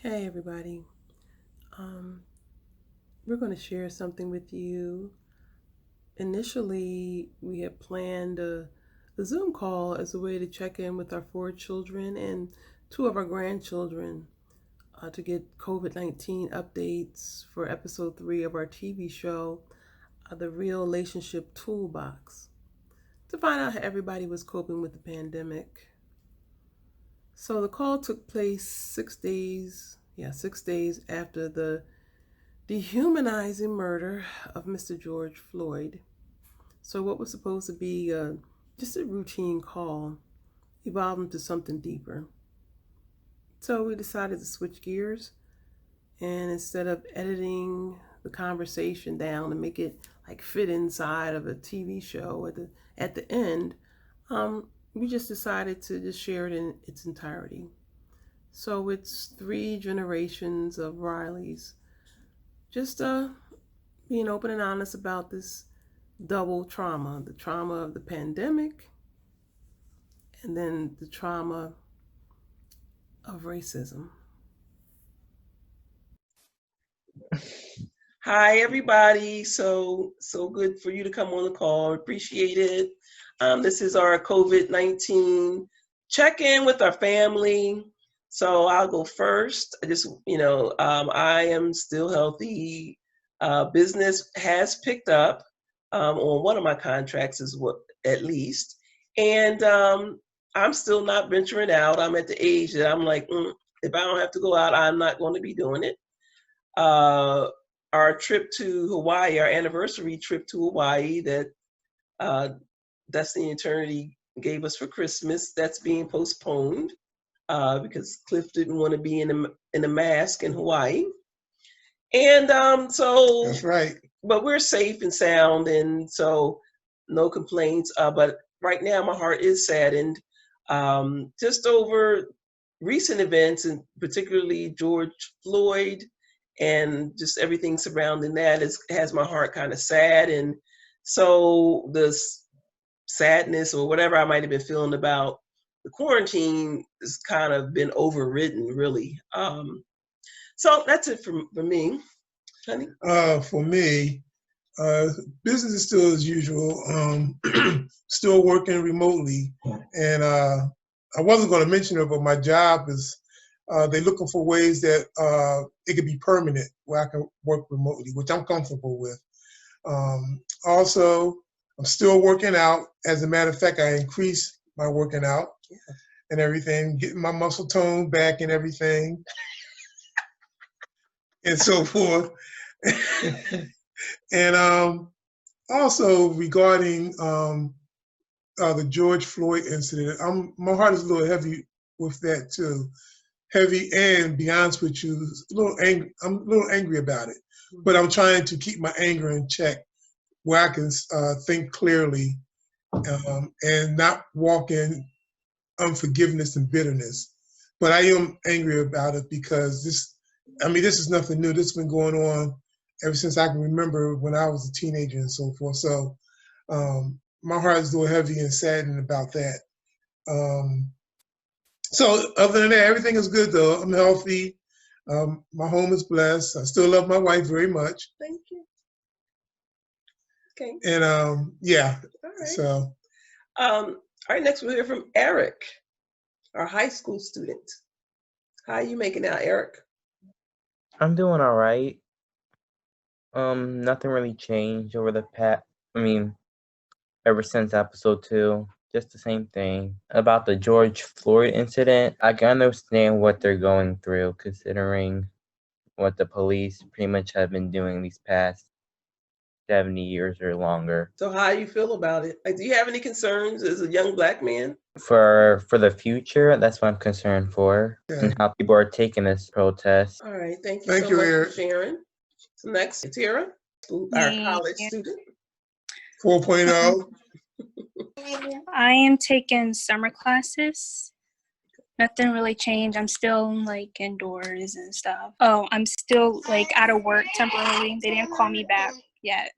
Hey, everybody. Um, we're going to share something with you. Initially, we had planned a Zoom call as a way to check in with our four children and two of our grandchildren to get COVID 19 updates for episode 3 of our TV show, The Real Relationship Toolbox, to find out how everybody was coping with the pandemic. So the call took place 6 days after the dehumanizing murder of Mr. George Floyd. So, what was supposed to be just a routine call evolved into something deeper. So, we decided to switch gears, and instead of editing the conversation down and make it like fit inside of a TV show at the end, we just decided to just share it in its entirety. So, it's 3 generations of Rileys just being open and honest about this double trauma, the trauma of the pandemic and then the trauma of racism. Hi, everybody. So good for you to come on the call. Appreciate it. This is our COVID-19 check-in with our family. So I'll go first. I am still healthy. Business has picked up on one of my contracts, is what at least, and I'm still not venturing out. I'm at the age that I'm like, if I don't have to go out, I'm not going to be doing it. Uh, our trip to Hawaii, our anniversary trip to Hawaii that Destiny Eternity gave us for Christmas, that's being postponed because Cliff didn't want to be in a mask in Hawaii. And so That's right. But we're safe and sound, and so no complaints. But right now, my heart is saddened just over recent events, and particularly George Floyd, and just everything surrounding that has my heart kind of sad. And so the sadness or whatever I might have been feeling about the quarantine has kind of been overridden, really. So that's it for me, honey. For me, business is still as usual. Still working remotely, and I wasn't going to mention it, but my job is they're looking for ways that it could be permanent, where I can work remotely, which I'm comfortable with. Also, I'm still working out. As a matter of fact, I increased my working out and everything, getting my muscle tone back and everything, and so forth. And also regarding the George Floyd incident, my heart is a little heavy with that too. Heavy, and be honest with you, a little angry. I'm a little angry about it, but I'm trying to keep my anger in check, where I can think clearly and not walk in unforgiveness and bitterness. But I am angry about it because this is nothing new. This has been going on ever since I can remember, when I was a teenager and so forth. So my heart is a little heavy and saddened about that. So other than that, everything is good though. I'm healthy. My home is blessed. I still love my wife very much. Thank you. Okay. And yeah. All right. So. All right. Next, we'll hear from Eric, our high school student. How are you making out, Eric? I'm doing all right. Nothing really changed over the past. Ever since episode 2, just the same thing. About the George Floyd incident, I can understand what they're going through, considering what the police pretty much have been doing these past 70 years or longer. So how do you feel about it? Like, do you have any concerns as a young Black man? For the future, that's what I'm concerned for, and how people are taking this protest. All right, thank you so much for sharing. So next, Tara, our college student. 4.0. I am taking summer classes. Nothing really changed. I'm still like indoors and stuff. Oh, I'm still like out of work temporarily. They didn't call me back yet.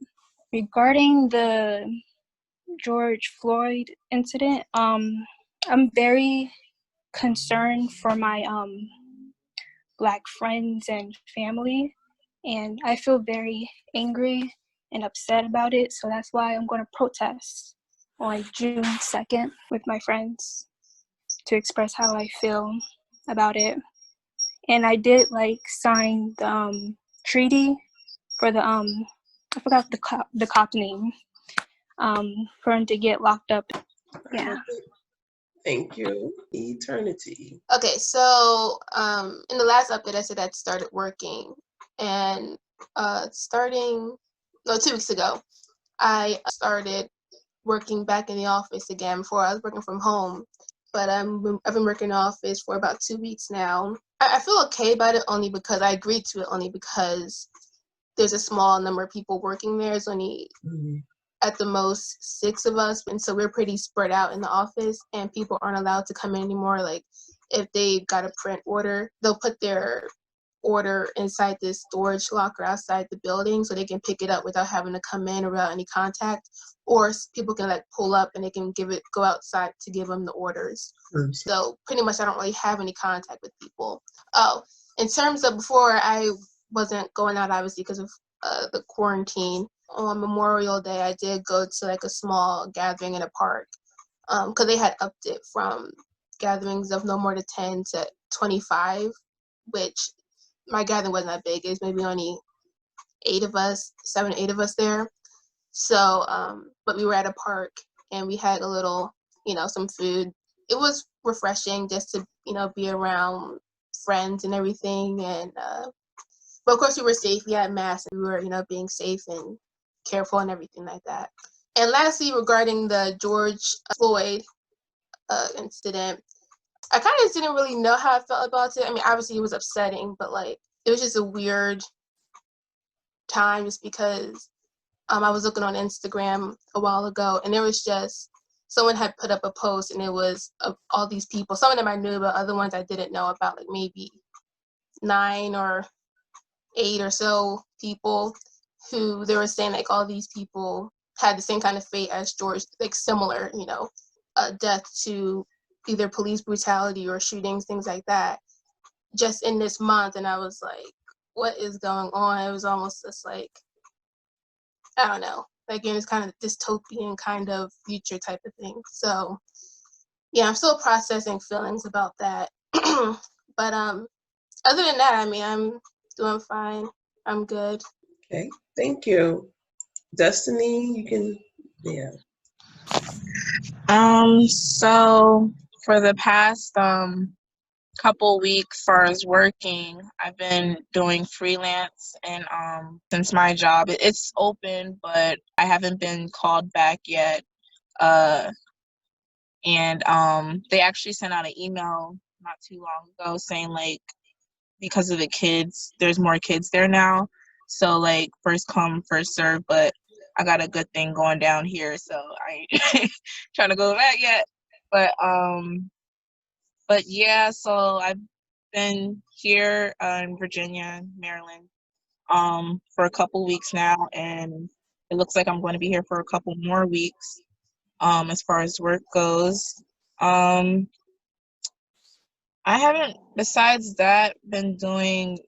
Regarding the George Floyd incident, I'm very concerned for my Black friends and family, and I feel very angry and upset about it. So that's why I'm going to protest on June 2nd with my friends to express how I feel about it. And I did sign the treaty for the I forgot the cop name, for him to get locked up. Yeah. Thank you. Eternity. Okay, so in the last update, I said I'd started working, and 2 weeks ago, I started working back in the office again. Before I was working from home, but I've been working in the office for about 2 weeks now. I feel okay about it only because I agreed to it only because there's a small number of people working there. It's only at the most 6 of us, and so we're pretty spread out in the office, and people aren't allowed to come in anymore. Like, if they got a print order, they'll put their order inside this storage locker outside the building so they can pick it up without having to come in or without any contact, or people can pull up and they can go outside to give them the orders. So pretty much I don't really have any contact with people. Oh, in terms of before, I wasn't going out obviously because of the quarantine. On Memorial Day, I did go to a small gathering in a park, because they had upped it from gatherings of no more than 10 to 25, which my gathering wasn't that big. It was maybe only 7 or 8 of us there. So, but we were at a park and we had a little, some food. It was refreshing just to, be around friends and everything. And, but of course we were safe. We had masks and we were, being safe and careful and everything like that. And lastly, regarding the George Floyd incident, I kind of didn't really know how I felt about it. I mean, obviously it was upsetting, but it was just a weird time just because I was looking on Instagram a while ago, and there was just someone had put up a post, and it was all these people. Some of them I knew, but other ones I didn't know about, maybe 9 or 8 or so people who they were saying all these people had the same kind of fate as George, similar, death to either police brutality or shootings, things like that, just in this month. And I was like, what is going on? It was almost just I don't know, in this kind of dystopian kind of future type of thing. So yeah, I'm still processing feelings about that. But other than that, I mean, I'm doing fine. I'm good. Okay, thank you. Destiny, you can, yeah. So for the past couple weeks, as far as working, I've been doing freelance, and since my job it's open, but I haven't been called back yet. And they actually sent out an email not too long ago saying because of the kids, there's more kids there now, so first come first serve. But I got a good thing going down here, so I ain't trying to go back yet. But yeah, so I've been here in Virginia, Maryland, for a couple weeks now, and it looks like I'm going to be here for a couple more weeks, as far as work goes. I haven't, besides that, been doing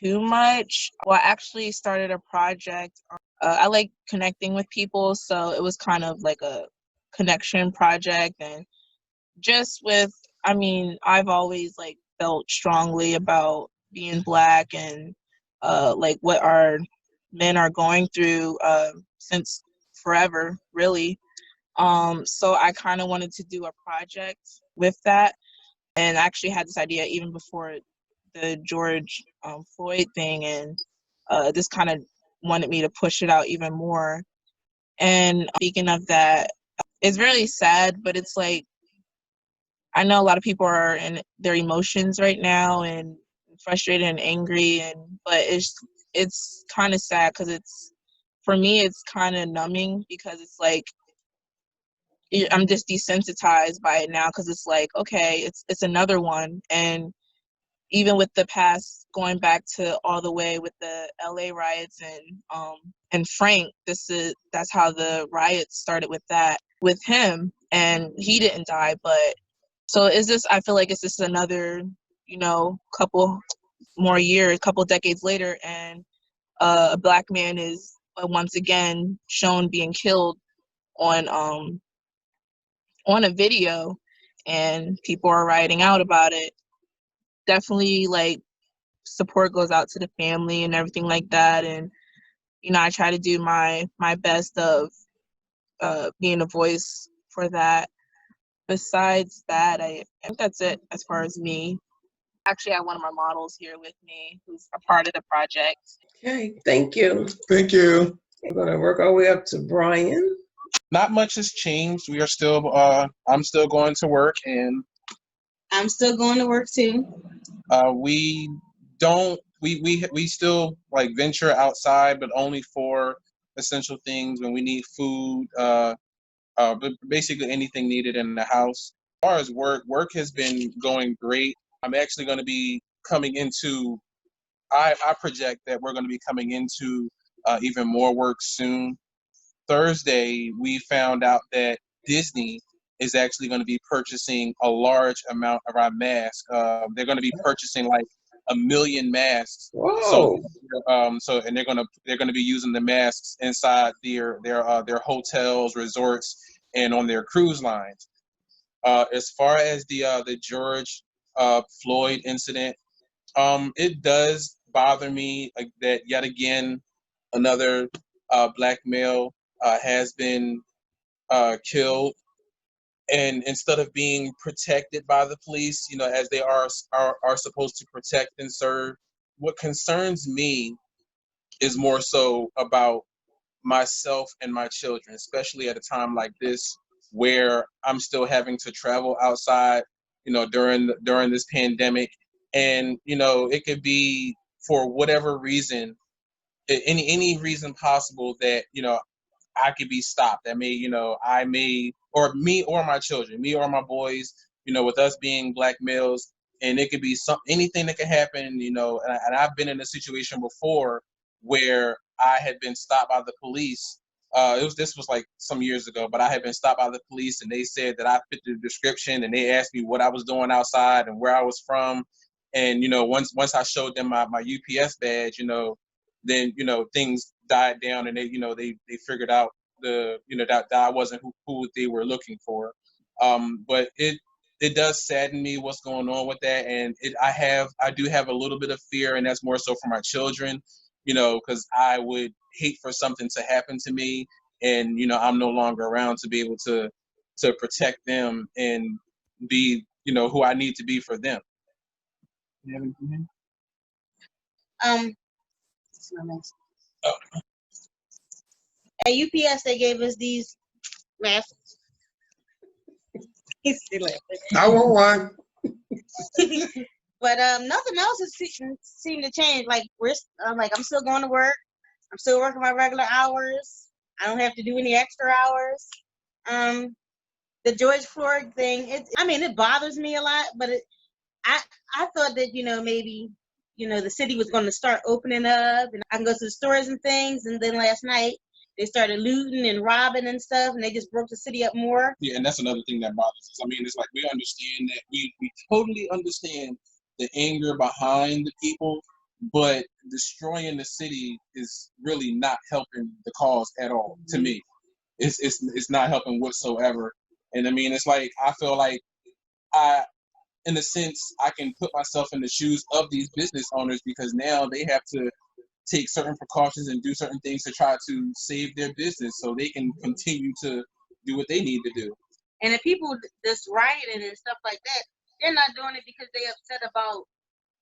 too much. Well, I actually started a project. I like connecting with people, so it was kind of like a connection project. And just with, I mean, I've always felt strongly about being Black and what our men are going through since forever, really. So I kind of wanted to do a project with that. And I actually had this idea even before the George Floyd thing, and this kind of wanted me to push it out even more. And speaking of that, it's really sad, but it's I know a lot of people are in their emotions right now and frustrated and angry, but it's kind of sad because for me it's kind of numbing, because it's I'm just desensitized by it now, because it's okay, it's another one. And even with the past, going back to all the way with the LA riots and Frank, that's how the riots started, with him, and he didn't die. But so I feel like it's just another, couple more years, a couple decades later, and a Black man is once again shown being killed on a video, and people are writing out about it. Definitely, like, support goes out to the family and everything like that, and I try to do my best of being a voice for that. Besides that, I think that's it as far as me. Actually, I have one of my models here with me who's a part of the project. Okay, thank you. Thank you. We're going to work our way up to Brian. Not much has changed. We are still, I'm still going to work, and I'm still going to work too. we still like venture outside, but only for essential things when we need food, but basically anything needed in the house. As far as work has been going great. I'm actually going to be coming into, I project that we're going to be coming into even more work soon. Thursday, we found out that Disney is actually going to be purchasing a large amount of our masks. They're going to be purchasing like 1 million masks. Whoa. And they're going to be using the masks inside their hotels, resorts, and on their cruise lines. As far as the George Floyd incident, it does bother me that yet again another Black male has been killed, and instead of being protected by the police, as they are supposed to protect and serve, what concerns me is more so about myself and my children, especially at a time like this where I'm still having to travel outside, during this pandemic. And, it could be for whatever reason, any reason possible that, I could be stopped. That I may, or me or my children, me or my boys, with us being Black males, and it could be anything that could happen, and I've been in a situation before where I had been stopped by the police. This was like some years ago, but I had been stopped by the police, and they said that I fit the description, and they asked me what I was doing outside and where I was from. And once I showed them my UPS badge, then things died down, and they figured out that I wasn't who they were looking for. But it does sadden me what's going on with that, and I do have a little bit of fear, and that's more so for my children, because I would hate for something to happen to me, and I'm no longer around to be able to protect them and be who I need to be for them. You have anything? Oh. At UPS, they gave us these masks. He's still laughing. I want one. But nothing else has seemed to change. Like I'm still going to work. I'm still working my regular hours. I don't have to do any extra hours. The George Floyd thing, it bothers me a lot, but I thought that, maybe, the city was going to start opening up and I can go to the stores and things. And then last night they started looting and robbing and stuff, and they just broke the city up more. Yeah, and that's another thing that bothers us. It's like we understand that we totally understand the anger behind the people, but destroying the city is really not helping the cause at all. To me, it's not helping whatsoever. And it's like I feel like in a sense, I can put myself in the shoes of these business owners, because now they have to take certain precautions and do certain things to try to save their business so they can continue to do what they need to do. And the people that's rioting and stuff like that, they're not doing it because they're upset about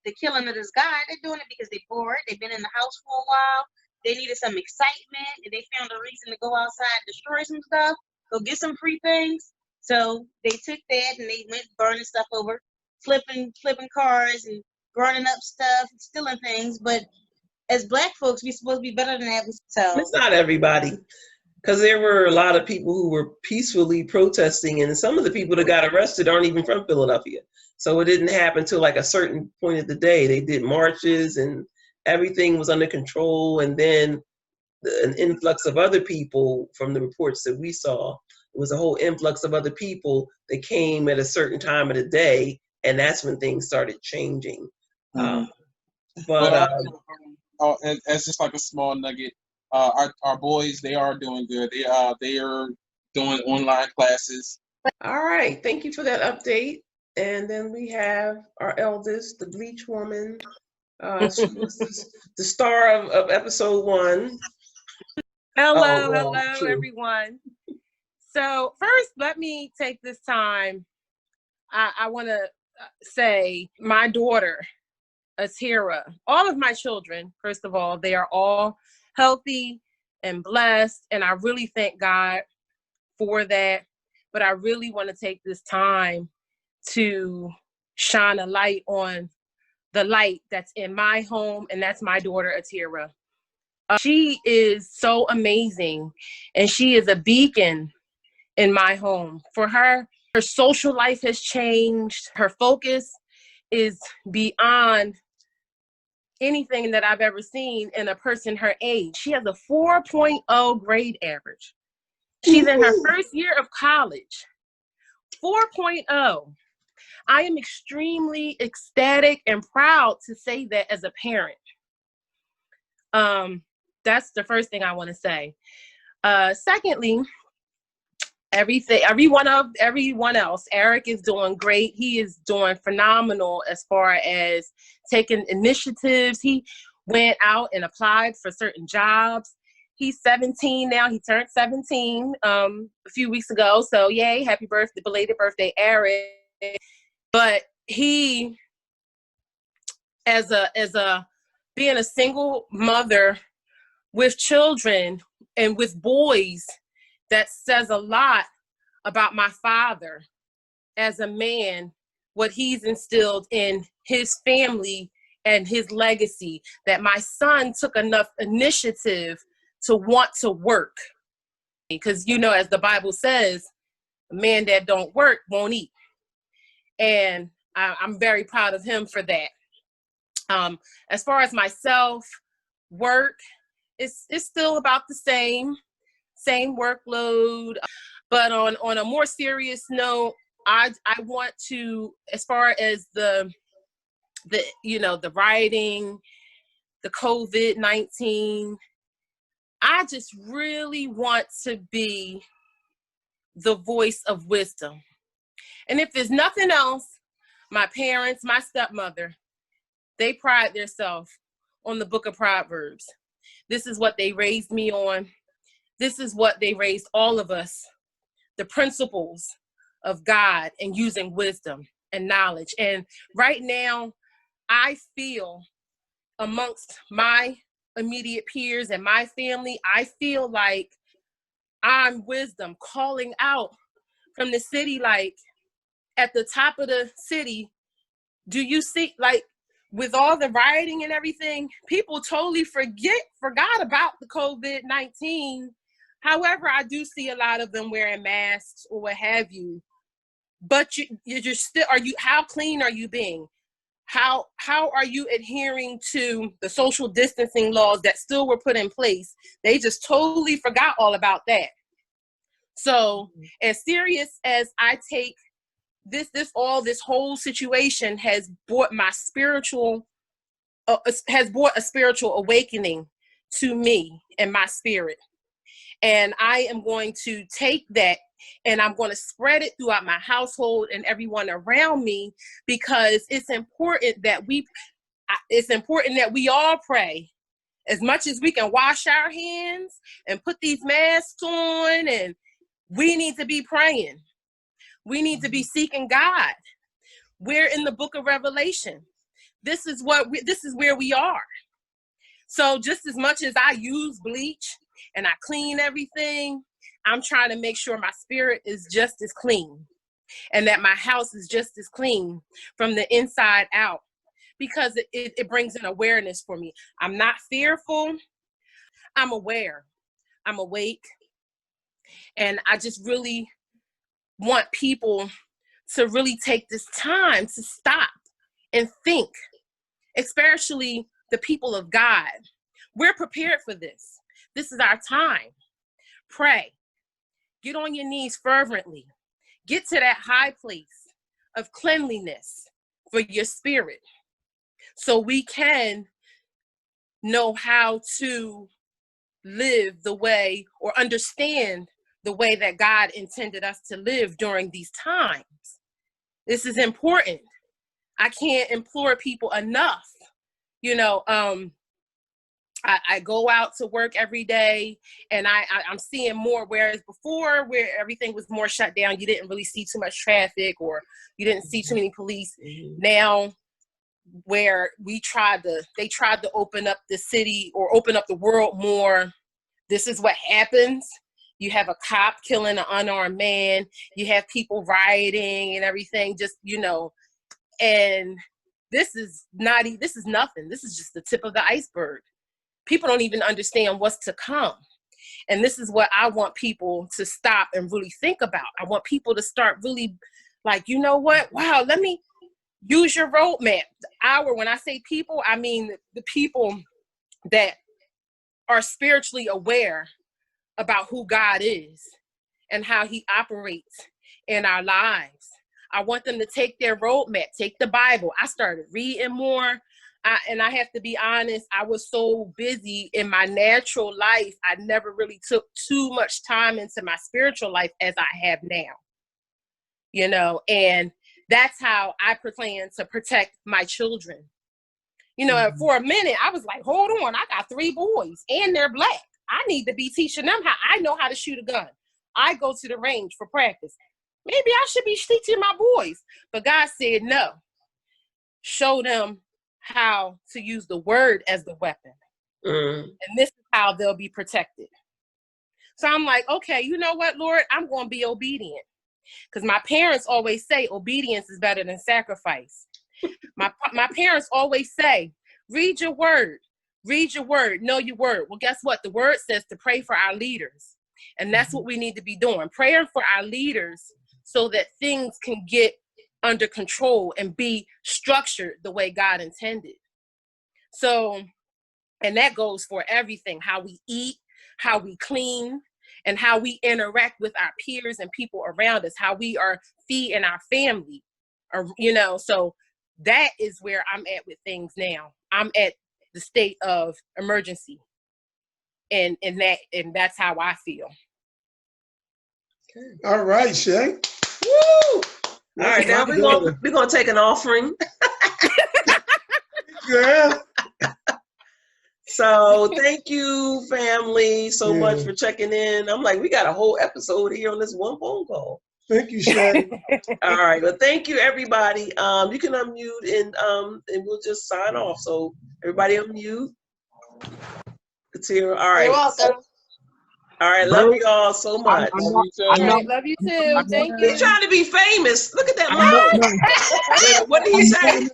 the killing of this guy. They're doing it because they're bored. They've been in the house for a while. They needed some excitement, and they found a reason to go outside, destroy some stuff, go get some free things. So they took that and they went burning stuff over, flipping cars and burning up stuff, stealing things. But as Black folks, we're supposed to be better than that. So It's not everybody, because there were a lot of people who were peacefully protesting, and some of the people that got arrested aren't even from Philadelphia. So it didn't happen till like a certain point of the day. They did marches and everything was under control, and then an influx of other people from the reports that we saw. It was a whole influx of other people that came at a certain time of the day, and that's when things started changing. But But oh, and as just like a small nugget, our boys, they are doing good. They are doing online classes. all right, thank you for that update. And then we have our eldest, the bleach woman. She was the star of episode 1. Hello, Oh, well, hello, true. everyone. So first, let me take this time. I want to say my daughter, Atira, all of my children, first of all, they are all healthy and blessed. And I really thank God for that. But I really want to take this time to shine a light on the light that's in my home, and that's my daughter, Atira. She is so amazing, and she is a beacon in my home. For her, her social life has changed. Her focus is beyond anything that I've ever seen in a person her age. She has a 4.0 grade average. She's in her first year of college. 4.0. I am extremely ecstatic and proud to say that as a parent. That's the first thing I want to say. Secondly, everyone else, Eric is doing great. He is doing phenomenal as far as taking initiatives. He went out and applied for certain jobs. He's 17 now. He turned 17 a few weeks ago. So yay, happy birthday, belated birthday, Eric. But he, as a being a single mother with children and with boys, that says a lot about my father as a man, what he's instilled in his family and his legacy, that my son took enough initiative to want to work. Because, you know, as the Bible says, a man that don't work won't eat. And I'm very proud of him for that. As far as myself, work, it's still about the same workload. But on a more serious note, I want to, as far as the writing, the COVID-19, I just really want to be the voice of wisdom. And if there's nothing else, my parents, my stepmother, they pride themselves on the book of Proverbs. This is what they raised me on. This is what they raised all of us, the principles of God and using wisdom and knowledge. And right now, I feel amongst my immediate peers and my family, I feel like I'm wisdom calling out from the city, like at the top of the city. Do you see, like, with all the rioting and everything, people totally forgot about the COVID-19. However, I do see a lot of them wearing masks or what have you. But you're still, how clean are you being? How are you adhering to the social distancing laws that still were put in place? They just totally forgot all about that. So as serious as I take this whole situation has brought a spiritual awakening to me and my spirit. And I am going to take that and I'm going to spread it throughout my household and everyone around me, because it's important that we all pray. As much as we can wash our hands and put these masks on, and we need to be praying. We need to be seeking God. We're in the book of Revelation. This is where we are. So just as much as I use bleach and I clean everything, I'm trying to make sure my spirit is just as clean and that my house is just as clean from the inside out, because it brings an awareness for me. I'm not fearful. I'm aware. I'm awake. And I just really want people to really take this time to stop and think, especially the people of God. We're prepared for this. This is our time. Pray. Get on your knees fervently. Get to that high place of cleanliness for your spirit, so we can know how to live the way or understand the way that God intended us to live during these times. This is important. I can't implore people enough. You know, I go out to work every day, and I'm seeing more, whereas before, where everything was more shut down, you didn't really see too much traffic, or you didn't see too many police. Now, where they tried to open up the city or open up the world more, this is what happens. You have a cop killing an unarmed man. You have people rioting and everything, just, you know, and this is nothing. This is just the tip of the iceberg. People don't even understand what's to come. And this is what I want people to stop and really think about. I want people to start really like, you know what? Wow, let me use your roadmap. When I say people, I mean the people that are spiritually aware about who God is and how he operates in our lives. I want them to take their roadmap, take the Bible. I started reading more. And I have to be honest, I was so busy in my natural life, I never really took too much time into my spiritual life as I have now. You know, and that's how I plan to protect my children. You know, for a minute, I was like, hold on, I got 3 boys and they're black. I need to be teaching them how I know how to shoot a gun. I go to the range for practice. Maybe I should be teaching my boys. But God said, no, show them how to use the word as the weapon. And this is how they'll be protected. So I'm like, okay, you know what, Lord, I'm going to be obedient. Because my parents always say obedience is better than sacrifice. My parents always say, read your word, know your word. Well, guess what? The word says to pray for our leaders. And that's what we need to be doing, praying for our leaders so that things can get under control and be structured the way God intended. So, and that goes for everything, how we eat, how we clean, and how we interact with our peers and people around us, how we are feeding our family, or, you know, so that is where I'm at with things now. I'm at the state of emergency, and that's how I feel. All right, Shay. Woo! All right, now we're gonna take an offering. Yeah. So thank you, family, so much for checking in. I'm like, we got a whole episode here on this one phone call. Thank you, Shay. All right, well, thank you, everybody. You can unmute and we'll just sign off. So everybody unmute. It's here. All right. You're welcome. All right, love you all so much. Love you too. Thank you. He's trying to be famous. Look at that mouth. What did he say?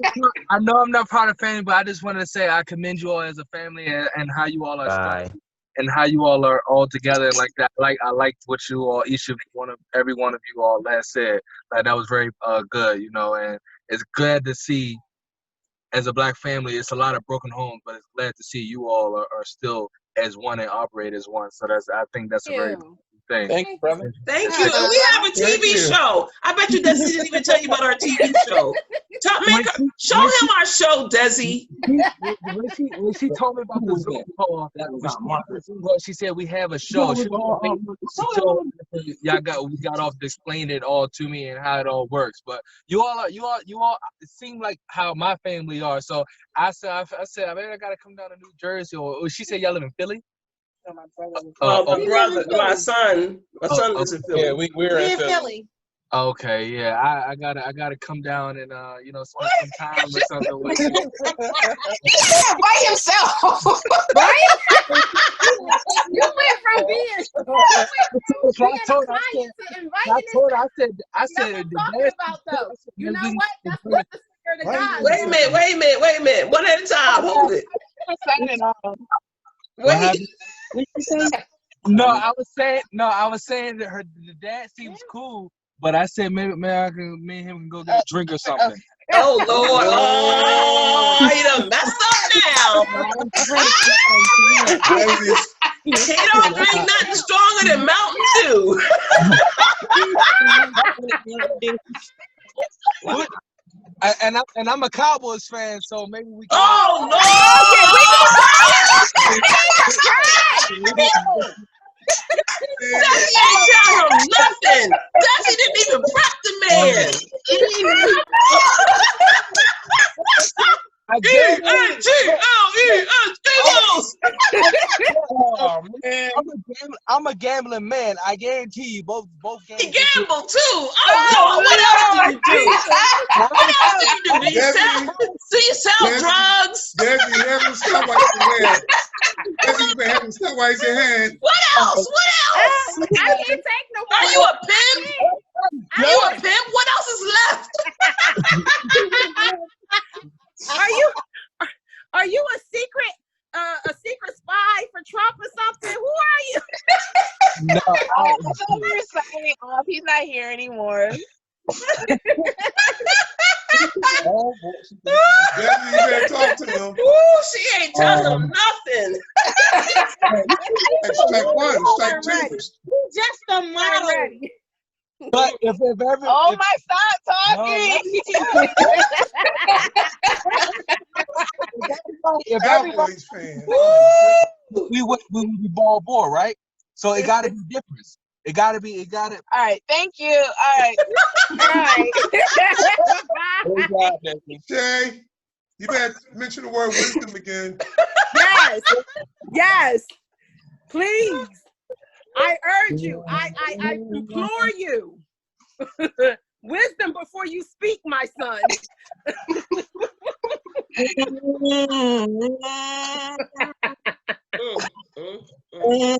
I know I'm not part of family, but I just wanted to say I commend you all as a family and how you all are structured and how you all are all together like that. Like I liked what you all, every one of you all last said. Like that was very good, you know, and it's glad to see as a Black family, it's a lot of broken homes, but it's glad to see you all are still as one and operate as one. So I think that's a very good thing. Thank you, brother. Thank you. And we have a TV show. I bet you Desi didn't even tell you about our TV show. Show him our show, Desi. When she told me about the Zoom call, she said we have a show. We got off to explain it all to me and how it all works. But you all it seem like how my family are. So I said I gotta come down to New Jersey. Or she said y'all live in Philly. My son lives in Philly. Yeah, we're in Philly. Okay, yeah, I gotta come down and spend some time or something with you. Yeah, by himself. Right? You went from being I said about those. You know what? That's what the Spirit of God. Wait a minute. One at a time. Hold it. Wait. No, I was saying that the dad seems cool, but I said maybe me and him can go get a drink or something. Oh Lord! Oh, he done messed up now. He don't drink nothing stronger than Mountain Dew. And I'm a Cowboys fan, so maybe we can. Oh no! Desi ain't tell him nothing. Desi didn't even prep the man. Oh man, I'm a gambling man. I guarantee you, both games. He gambled too. Oh Lord, what else did you do? What else did you do? Did you sell drugs? Desi, you having stopwatch in hand. Desi, you been having stopwatch in hand. What else? What else? I can't take no more. Are you a pimp? Are you a pimp? What else is left? Are you a secret spy for Trump or something? Who are you? No, I thought we were signing off. He's not here anymore. Desi, you better talk to him. Ooh, she ain't telling him nothing. Strike one, strike two. He's just a model. But if ever, stop talking. if everybody, Cowboys fan. we would be ball, right? So it got to be different. It got to. All right, thank you. All right. Shay, you better mention the word wisdom again. Yes. Please. I urge you. I implore you. Wisdom before you speak, my son.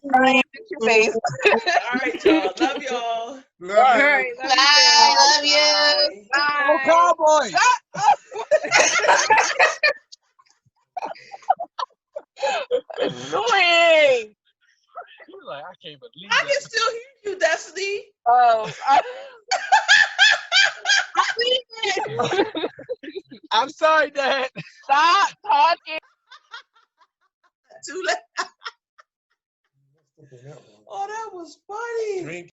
Brian, fix your face. All right, y'all. Love y'all. Love you. All right. Bye. Love you. Go Cowboys! Annoying. You're like, I can't believe I can still hear you, Destiny. Oh, I'm sorry, Dad. stop talking. Too late. Oh, that was funny.